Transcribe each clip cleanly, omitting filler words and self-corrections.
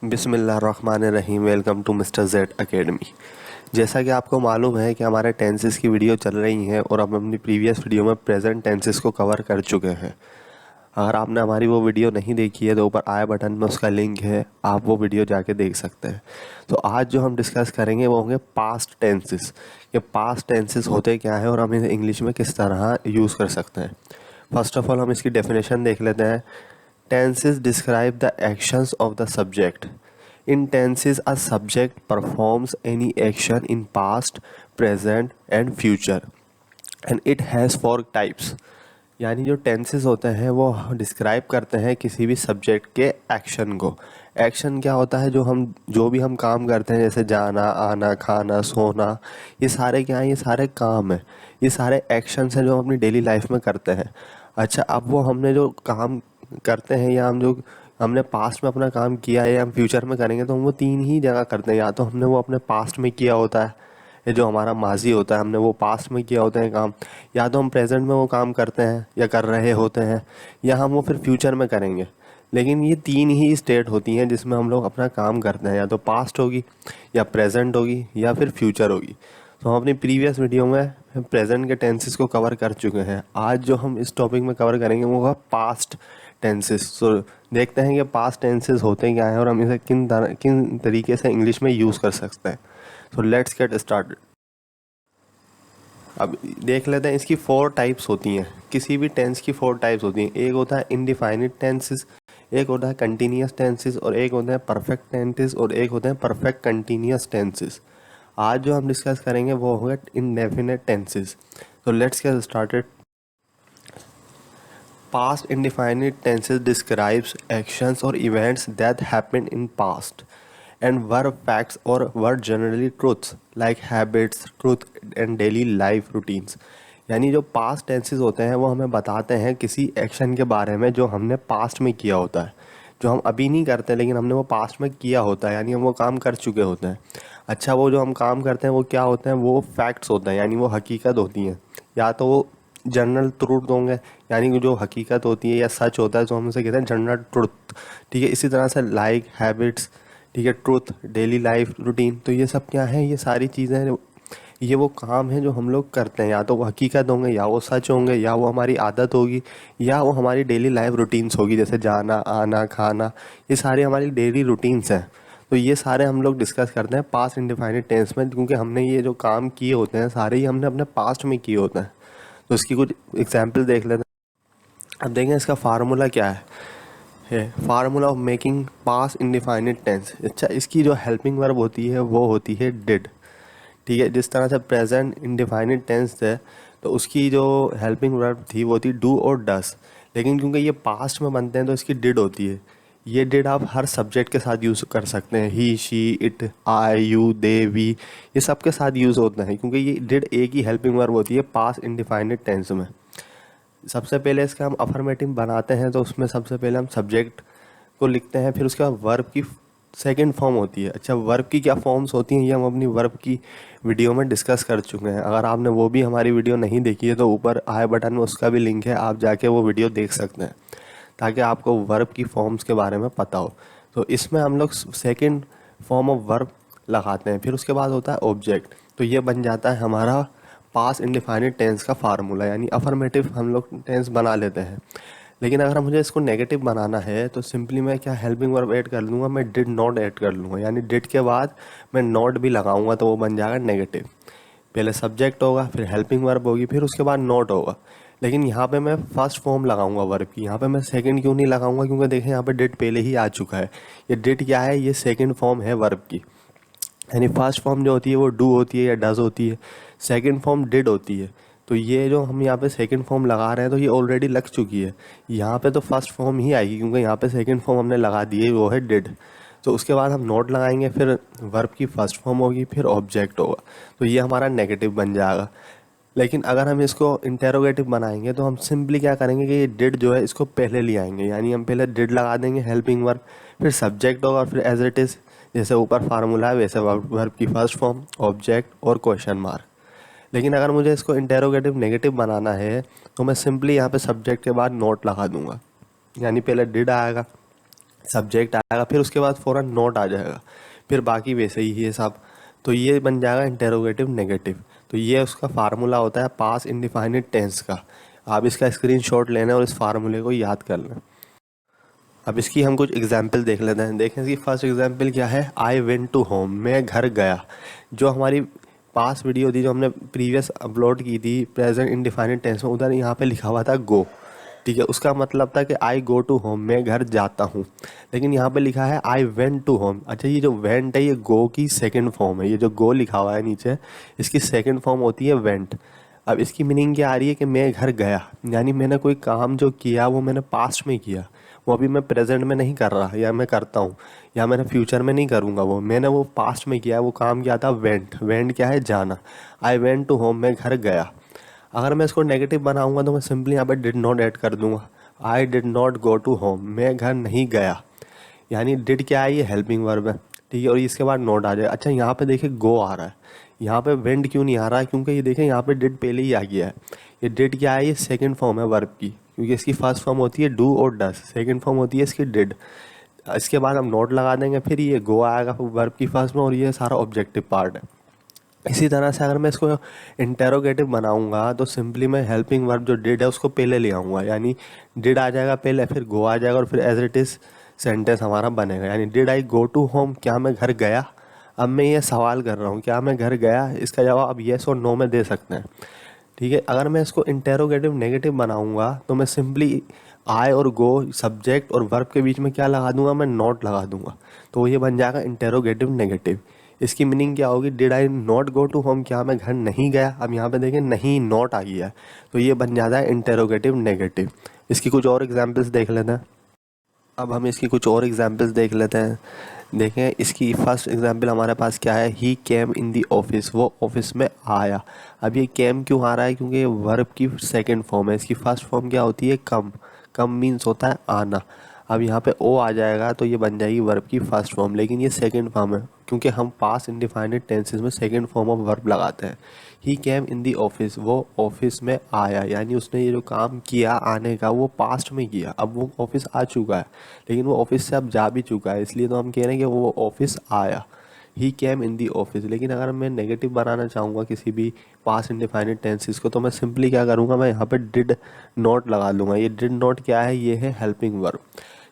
बिस्मिल्लाहिर्रहमानिर्रहीम। Welcome to mister Z academy. जैसा कि आपको मालूम है कि हमारे टेंसेस की वीडियो चल रही हैं और हम अपनी प्रीवियस वीडियो में प्रेजेंट टेंसेस को कवर कर चुके हैं। अगर आपने हमारी वो वीडियो नहीं देखी है तो ऊपर आई बटन में उसका लिंक है, आप वो वीडियो जाके देख सकते हैं। तो आज जो हम डिस्कस करेंगे वो होंगे पास्ट टेंसेस। ये पास्ट टेंसेस होते क्या है और हम इन्हें इंग्लिश में किस तरह यूज़ कर सकते हैं। फर्स्ट ऑफ ऑल हम इसकी डेफिनेशन देख लेते हैं। Tenses describe the actions of the subject. In tenses, a subject performs any action in past, present and future. And it has four types. यानी जो टेंसेस होते हैं वो डिस्क्राइब करते हैं किसी भी सब्जेक्ट के एक्शन को। एक्शन क्या होता है, जो भी हम काम करते हैं, जैसे जाना, आना, खाना, सोना, ये सारे क्या हैं, ये सारे काम हैं, ये सारे एक्शंस हैं जो हम अपनी डेली लाइफ में करते हैं। अच्छा, अब वो हमने जो काम करते हैं या हमने पास्ट में अपना काम किया है या हम फ्यूचर में करेंगे, तो हम वो तीन ही जगह करते हैं। या तो हमने वो अपने पास्ट में किया होता है, ये जो हमारा माजी होता है हमने वो पास्ट में किया होता है काम, या तो हम प्रेजेंट में वो काम करते हैं या कर रहे होते हैं, या हम वो फिर फ्यूचर में करेंगे। लेकिन ये तीन ही स्टेट होती हैं जिसमें हम लोग अपना काम करते हैं, या तो पास्ट होगी या प्रेजेंट होगी या फिर फ्यूचर होगी। तो हम अपनी प्रीवियस वीडियो में प्रेजेंट के टेंसेस को कवर कर चुके हैं। आज जो हम इस टॉपिक में कवर करेंगे वो होगा पास्ट टेंसेस। तो देखते हैं कि पास्ट टेंसेस होते क्या हैं और हम इसे किन तरीके से इंग्लिश में यूज़ कर सकते हैं। So let's get started. अब देख लेते हैं, इसकी फोर टाइप्स होती हैं। किसी भी टेंस की फोर टाइप्स होती हैं। एक होता है इनडिफाइनिड टेंसेस, एक होता है कंटिन्यूस टेंसेस, और एक होता है परफेक्ट टेंसेस, और एक होते हैं परफेक्ट कंटिन्यूस टेंसेस। आज जो हम डिस्कस करेंगे वो होगा इंडेफिनिट टेंसेस। तो let's get started. Past indefinite tenses describes actions or events that happened in past and were facts or were generally truths like habits, truth and daily life routines. यानी जो past tenses होते हैं वो हमें बताते हैं किसी एक्शन के बारे में जो हमने पास्ट में किया होता है, जो हम अभी नहीं करते लेकिन हमने वो पास्ट में किया होता है, यानी हम वो काम कर चुके होते हैं। अच्छा, वो जो हम काम करते हैं वो क्या होते हैं, वो फैक्ट्स होते हैं, यानी वो हकीकत होती हैं, या तो वो जनरल ट्रूथ होंगे, यानी कि जो हकीकत होती है या सच होता है, जो हम उसे कहते हैं जनरल ट्रुथ। ठीक है, इसी तरह से लाइक, हैबिट्स, ठीक है, ट्रुथ, डेली लाइफ रूटीन। तो ये सब क्या है, ये सारी चीज़ें, ये वो काम है जो हम लोग करते हैं, या तो वो हकीकत होंगे, या वो सच होंगे, या वो हमारी आदत होगी, या वो हमारी डेली लाइफ रूटीन्स होगी, जैसे जाना, आना, खाना, ये सारी हमारी डेली रूटीन्स हैं। तो ये सारे हम लोग डिस्कस करते हैं पास्ट इंडिफाइनिड टेंस में, क्योंकि हमने ये जो काम किए होते हैं सारे ही हमने अपने पास्ट में किए होते हैं। तो इसकी कुछ एग्जाम्पल देख लेते हैं। अब देखें इसका फार्मूला क्या है formula of making past indefinite tense. अच्छा, इसकी जो हेल्पिंग वर्ब होती है वो होती है डिड। ठीक है, जिस तरह से प्रेजेंट इंडिफाइनिड टेंस है तो उसकी जो हेल्पिंग वर्ब थी वो थी डू और डस, लेकिन क्योंकि ये पास्ट में बनते हैं तो इसकी डिड होती है। ये डिड आप हर सब्जेक्ट के साथ यूज़ कर सकते हैं, he, she, it, I, you, they, we, ये सब के साथ यूज़ होता है, क्योंकि ये डिड एक ही हेल्पिंग वर्ब होती है पास्ट इंडिफाइनिड टेंस में। सबसे पहले इसका हम अफर्मेटिव बनाते हैं तो उसमें सबसे पहले हम सब्जेक्ट को लिखते हैं, फिर उसके बाद वर्ब की सेकंड फॉर्म होती है। अच्छा, वर्ब की क्या फॉर्म्स होती हैं ये हम अपनी वर्ब की वीडियो में डिस्कस कर चुके हैं। अगर आपने वो भी हमारी वीडियो नहीं देखी है तो ऊपर आई बटन में उसका भी लिंक है, आप जाके वो वीडियो देख सकते हैं ताकि आपको वर्ब की फॉर्म्स के बारे में पता हो। तो इसमें हम लोग सेकंड फॉर्म ऑफ वर्ब लगाते हैं, फिर उसके बाद होता है ऑब्जेक्ट। तो ये बन जाता है हमारा पास्ट इंडिफाइनिड टेंस का फार्मूला, यानी अफर्मेटिव हम लोग टेंस बना लेते हैं। लेकिन अगर मुझे इसको नेगेटिव बनाना है तो सिंपली मैं क्या हेल्पिंग वर्ब ऐड कर लूँगा, मैं डिड नॉट ऐड कर लूँगा, यानी डिड के बाद मैं नॉट भी लगाऊंगा तो वो बन जाएगा नेगेटिव। पहले सब्जेक्ट होगा, फिर हेल्पिंग वर्ब होगी, फिर उसके बाद नॉट होगा। लेकिन यहाँ पे मैं फर्स्ट फॉर्म लगाऊंगा वर्ब की, यहाँ पे मैं सेकंड क्यों नहीं लगाऊंगा, क्योंकि देखें यहाँ पे डिड पहले ही आ चुका है। ये डिड क्या है, ये सेकंड फॉर्म है वर्ब की, यानी फर्स्ट फॉर्म जो होती है वो डू होती है या डज होती है, सेकंड फॉर्म डिड होती है। तो ये जो हम यहाँ पे सेकंड फॉर्म लगा रहे हैं तो ये ऑलरेडी लग चुकी है, यहाँ पे तो फर्स्ट फॉर्म ही आएगी क्योंकि यहाँ पे सेकंड फॉर्म हमने लगा दी है, वो है डिड। तो उसके बाद हम नोट लगाएंगे, फिर वर्ब की फर्स्ट फॉर्म होगी, फिर ऑब्जेक्ट होगा, तो ये हमारा नेगेटिव बन जाएगा। लेकिन अगर हम इसको इंटेरोगेटिव बनाएंगे तो हम सिंपली क्या करेंगे कि ये डिड जो है इसको पहले ले आएंगे, यानी हम पहले डिड लगा देंगे हेल्पिंग वर्ब, फिर सब्जेक्ट होगा, और फिर एज इट इज़ जैसे ऊपर फार्मूला है वैसे वर्ब की फर्स्ट फॉर्म, ऑब्जेक्ट और क्वेश्चन मार्क। लेकिन अगर मुझे इसको इंटेरोगेटिव नेगेटिव बनाना है तो मैं सिंपली यहाँ पे सब्जेक्ट के बाद नोट लगा दूंगा, यानी पहले डिड आएगा, सब्जेक्ट आएगा, फिर उसके बाद फ़ौरन नॉट आ जाएगा, फिर बाकी वैसे ही है सब। तो ये बन जाएगा इंटेरोगेटिव नेगेटिव। तो ये उसका फार्मूला होता है पास इंडिफाइनिट टेंस का। आप इसका स्क्रीनशॉट लेना और इस फार्मूले को याद कर लें। अब इसकी हम कुछ एग्जाम्पल देख लेते हैं। देखें इसकी फर्स्ट एग्जाम्पल क्या है, आई वेंट टू होम, मैं घर गया। जो हमारी पास वीडियो थी, जो हमने प्रीवियस अपलोड की थी प्रेजेंट इंडिफाइनिट टेंस में, उधर यहाँ पे लिखा हुआ था गो। ठीक है, उसका मतलब था कि आई गो टू होम, मैं घर जाता हूँ। लेकिन यहाँ पे लिखा है आई वेंट टू होम। अच्छा, ये जो वेंट है ये गो की सेकंड फॉर्म है। ये जो गो लिखा हुआ है नीचे, इसकी सेकंड फॉर्म होती है वेंट। अब इसकी मीनिंग क्या आ रही है कि मैं घर गया, यानी मैंने कोई काम जो किया वो मैंने पास्ट में किया, वो अभी मैं प्रेजेंट में नहीं कर रहा, या मैं करता हूँ, या मैंने फ्यूचर में नहीं करूँगा, वो मैंने वो पास्ट में किया। वो काम क्या था, वेंट। वेंट क्या है, जाना। आई वेंट टू होम, मैं घर गया। अगर मैं इसको नेगेटिव बनाऊंगा तो मैं सिंपली यहाँ पर डिड नॉट ऐड कर दूंगा। I did not go to home, मैं घर नहीं गया। यानी डिड क्या है, ये हेल्पिंग वर्ब है। ठीक है, और इसके बाद नॉट आ जाए। अच्छा, यहाँ पे देखिए गो आ रहा है, यहाँ पे वेंट क्यों नहीं आ रहा है, क्योंकि ये देखें यहाँ पे डिड पहले ही आ गया है। ये डिड क्या है, ये सेकंड फॉर्म है वर्ब की, क्योंकि इसकी फर्स्ट फॉर्म होती है डू और डस, सेकंड फॉर्म होती है इसकी डिड। इसके बाद हम नोट लगा देंगे, फिर ये गो आएगा वर्ब की फर्स्ट में, और ये सारा ऑब्जेक्टिव पार्ट है। इसी तरह से अगर मैं इसको इंटेरोगेटिव बनाऊंगा तो सिंपली मैं हेल्पिंग वर्ब जो डिड है उसको पहले ले आऊँगा, यानी डिड आ जाएगा पहले, फिर गो आ जाएगा, और फिर एज इट इज़ सेंटेंस हमारा बनेगा। यानी did I go to home, क्या मैं घर गया। अब मैं ये सवाल कर रहा हूँ, क्या मैं घर गया, इसका जवाब अब येस और नो में दे सकते हैं। ठीक है, अगर मैं इसको इंटेरोगेटिव नेगेटिव बनाऊंगा तो मैं सिंपली आई और गो सब्जेक्ट और वर्ब के बीच में क्या लगा दूंगा, मैं नॉट लगा दूंगा। तो ये बन जाएगा इंटेरोगेटिव नेगेटिव। इसकी मीनिंग क्या होगी, did I not go to home, क्या मैं घर नहीं गया। अब यहाँ पे देखें नहीं नॉट आ गया है, तो ये बन जाता है इंटेरोगेटिव नेगेटिव। इसकी कुछ और एग्जाम्पल्स देख लेते हैं। अब हम इसकी कुछ और एग्जाम्पल्स देख लेते हैं। देखें इसकी फर्स्ट एग्जाम्पल हमारे पास क्या है, ही केम इन दी ऑफिस, वो ऑफिस में आया। अब ये केम क्यों आ रहा है, क्योंकि ये वर्ब की सेकंड फॉर्म है। इसकी फर्स्ट फॉर्म क्या होती है, कम। कम मीन्स होता है आना। अब यहाँ पे ओ आ जाएगा तो ये बन जाएगी वर्ब की फर्स्ट फॉर्म, लेकिन ये सेकंड फॉर्म है, क्योंकि हम पास इंडिफाइनिट टेंसेस में सेकंड फॉर्म ऑफ वर्ब लगाते हैं। ही केम इन दी ऑफिस, वो ऑफिस में आया, यानी उसने ये जो काम किया आने का वो पास्ट में किया, अब वो ऑफिस आ चुका है, लेकिन वो ऑफिस से अब जा भी चुका है, इसलिए तो हम कह रहे हैं कि वो ऑफिस आया। ही केम इन दी ऑफिस। लेकिन अगर मैं नेगेटिव बनाना चाहूँगा किसी भी पास इंडिफाइनिट टेंसेस को, तो मैं सिंपली क्या करूँगा, मैं यहाँ पे डिड नॉट लगा लूँगा। ये डिड नॉट क्या है, ये है helping verb.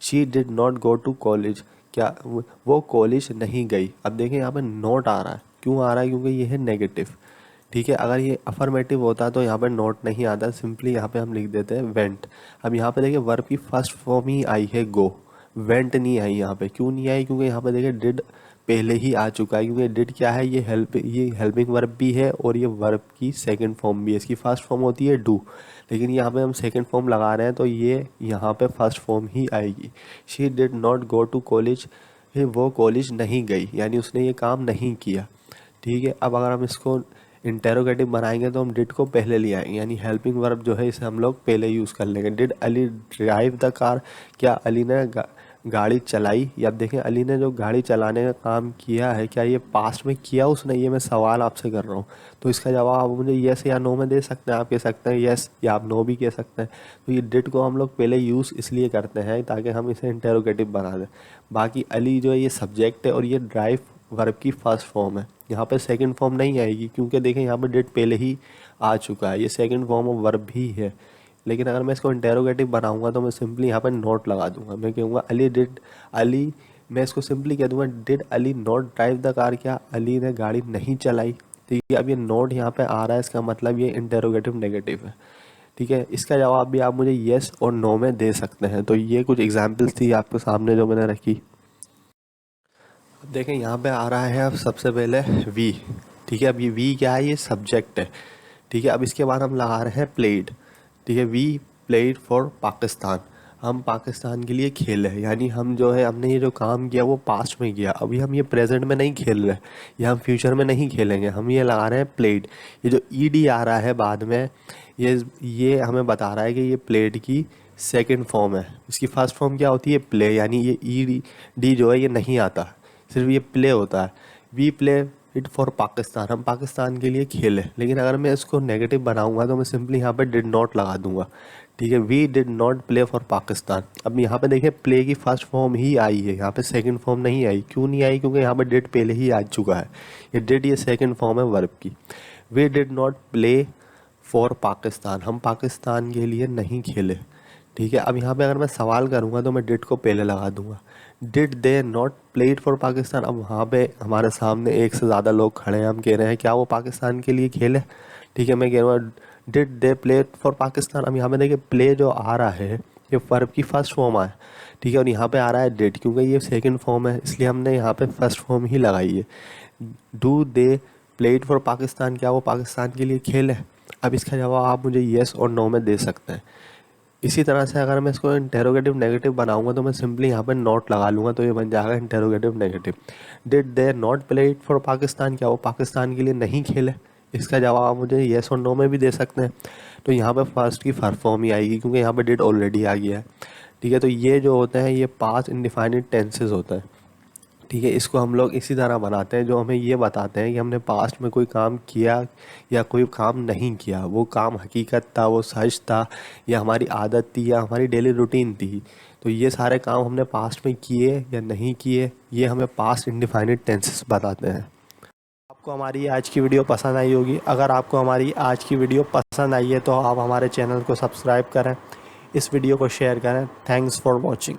She did not go to college, क्या वो कॉलेज नहीं गई। अब देखें यहाँ पे नॉट आ रहा है, क्यों आ रहा है, क्योंकि ये है नेगेटिव। ठीक है, अगर ये अफर्मेटिव होता तो यहाँ पे नॉट नहीं आता, सिंपली यहाँ पे हम लिख देते हैं वेंट। अब यहाँ पे देखिए वर्ब की फर्स्ट फॉर्म ही आई है गो, वेंट नहीं आई यहाँ पे। क्यों नहीं आई, क्योंकि यहाँ पे देखिए डिड पहले ही आ चुका है, क्योंकि डिड क्या है, ये हेल्पिंग वर्ब भी है और ये वर्ब की सेकंड फॉर्म भी है। इसकी फर्स्ट फॉर्म होती है डू, लेकिन यहाँ पे हम सेकंड फॉर्म लगा रहे हैं तो ये यहाँ पे फर्स्ट फॉर्म ही आएगी। She did not go to college, वो कॉलेज नहीं गई, यानी उसने ये काम नहीं किया। ठीक है, अब अगर हम इसको इंटेरोगेटिव बनाएंगे तो हम डिड को पहले ले आएंगे, यानी हेल्पिंग वर्ब जो है इसे हम लोग पहले यूज़ कर लेंगे। Did Ali drive the car, क्या अली ने गाड़ी चलाई। या अब देखें अली ने जो गाड़ी चलाने का काम किया है, क्या ये पास्ट में किया उसने, ये मैं सवाल आपसे कर रहा हूँ। तो इसका जवाब आप मुझे येस या नो में दे सकते हैं। आप कह सकते हैं येस, या आप नो भी कह सकते हैं। तो ये डिड को हम लोग पहले यूज़ इसलिए करते हैं ताकि हम इसे इंटेरोगेटिव बना दें। बाकी अली जो है ये सब्जेक्ट है और ये ड्राइव वर्ब की फर्स्ट फॉर्म है। यहाँ पे सेकंड फॉर्म नहीं आएगी, क्योंकि देखें यहाँ पे डिड पहले ही आ चुका है, ये सेकंड फॉर्म ऑफ वर्ब भी है। लेकिन अगर मैं इसको इंटेरोगेटिव बनाऊंगा तो मैं सिंपली यहाँ पे नॉट लगा दूंगा। मैं कहूँगा अली डिड अली, मैं इसको सिंपली कह दूंगा did Ali not drive the car, क्या अली ने गाड़ी नहीं चलाई। तो ये अब ये नॉट यहाँ पे आ रहा है, इसका मतलब ये इंटेरोगेटिव नेगेटिव है। ठीक है, इसका जवाब भी आप मुझे येस और नो में दे सकते हैं। तो ये कुछ एग्जाम्पल्स थी आपके सामने जो मैंने रखी। अब देखें यहाँ पे आ रहा है अब सबसे पहले वी। ठीक है, अब ये वी क्या है, ये सब्जेक्ट है। ठीक है, अब इसके बाद हम लगा रहे हैं प्लेड। ठीक है, वी प्लेड फॉर पाकिस्तान, हम पाकिस्तान के लिए खेले, यानी हम जो है हमने ये जो काम किया वो पास्ट में किया, अभी हम ये प्रेजेंट में नहीं खेल रहे, या हम फ्यूचर में नहीं खेलेंगे, हम ये लगा रहे हैं प्लेड। ये जो ईडी आ रहा है बाद में, ये हमें बता रहा है कि ये प्लेड की सेकंड फॉर्म है। इसकी फर्स्ट फॉर्म क्या होती है, प्ले, यानी ये डी जो है ये नहीं आता, सिर्फ ये प्ले होता है। We play it for Pakistan, हम पाकिस्तान के लिए खेले। लेकिन अगर मैं इसको नेगेटिव बनाऊंगा तो मैं सिंपली यहाँ पे डिड नॉट लगा दूंगा। ठीक है, we did not play for Pakistan. अब यहाँ पे देखिए प्ले की फर्स्ट फॉर्म ही आई है, यहाँ पे सेकंड फॉर्म नहीं आई। क्यों नहीं आई? क्योंकि यहाँ पे डिड पहले ही आ चुका है। ये डिड ये सेकंड फॉर्म है वर्ब की। We did not play for Pakistan, हम पाकिस्तान के लिए नहीं खेले। ठीक है, अब यहाँ पे अगर मैं सवाल करूँगा तो मैं डिड को पहले लगा दूंगा। Did they not played for Pakistan. अब वहाँ पे हमारे सामने एक से ज़्यादा लोग खड़े हैं, हम कह रहे हैं क्या वो पाकिस्तान के लिए खेले? ठीक है, मैं कह रहा हूँ did they play for Pakistan. अब यहाँ पे देखिए प्ले जो आ रहा है ये वर्ब की फर्स्ट फॉर्म है। ठीक है, और यहाँ पे आ रहा है डिड, क्योंकि ये सेकंड फॉर्म है इसलिए हमने यहाँ पे फर्स्ट फॉर्म ही लगाई है। Do they played for Pakistan, क्या वो पाकिस्तान के लिए खेले? अब इसका जवाब आप मुझे येस और नो में दे सकते हैं। इसी तरह से अगर मैं इसको इंटेरोगेटिव नेगेटिव बनाऊंगा तो मैं सिंपली यहाँ पे नॉट लगा लूँगा, तो ये बन जाएगा interrogative negative. Did they not played for Pakistan, क्या वो पाकिस्तान के लिए नहीं खेले? इसका जवाब आप मुझे येस और नो में भी दे सकते हैं। तो यहाँ पे फर्स्ट की फर्स्ट फॉर्म ही आएगी क्योंकि यहाँ पे डिड ऑलरेडी आ गया है। ठीक है, तो ये जो होते हैं ये पास्ट इंडिफाइनिट टेंसेस होते हैं। ठीक है, इसको हम लोग इसी तरह बनाते हैं जो हमें ये बताते हैं कि हमने पास्ट में कोई काम किया या कोई काम नहीं किया, वो काम हकीकत था, वो सच था, या हमारी आदत थी, या हमारी डेली रूटीन थी। तो ये सारे काम हमने पास्ट में किए या नहीं किए, ये हमें पास्ट इंडिफाइनिट टेंसेस बताते हैं। आपको हमारी आज की वीडियो पसंद आई होगी। अगर आपको हमारी आज की वीडियो पसंद आई है तो आप हमारे चैनल को सब्सक्राइब करें, इस वीडियो को शेयर करें। Thanks for watching.